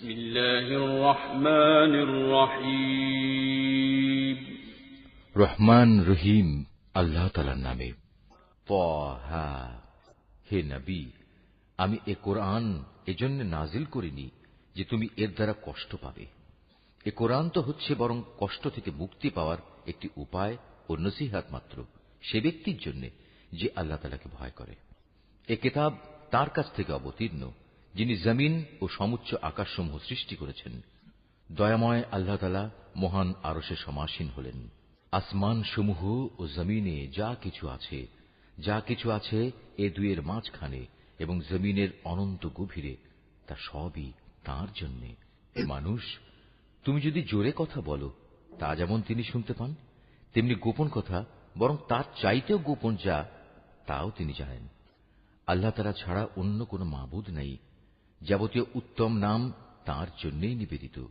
বিসমিল্লাহির রহমানির রহিম। রহমান রহিম আল্লাহ তাআলার নামে। তাহা, হে নবী, আমি এ কোরআন এজন্য নাজিল করিনি যে তুমি এর দ্বারা কষ্ট পাবে। এ কোরআন তো হচ্ছে বরং কষ্ট থেকে মুক্তি পাওয়ার একটি উপায় ও নসিহত মাত্র সে ব্যক্তির জন্য যে আল্লাহ তাআলাকে ভয় করে। এ কিতাব তার কাছ থেকে অবতীর্ণ যিনি জমিন ও সমুচ্চ আকাশসমূহ সৃষ্টি করেছেন। দয়াময় আল্লাহ তাআলা মহান আরশে সমাসীন হলেন। আসমান সমূহ ও জমিনে যা কিছু আছে এ দুয়ের মাঝখানে এবং জমিনের অনন্ত গভীরে, তা সবই তাঁর জন্যে। মানুষ, তুমি যদি জোরে কথা বলো তা যেমন তিনি শুনতে পান, তেমনি গোপন কথা বরং তার চাইতেও গোপন যা, তাও তিনি জানেন। আল্লাহ তাআলা ছাড়া অন্য কোন মাবুদ নেই। যাবতীয় উত্তম নাম তাঁর জন্যই নিবেদিত।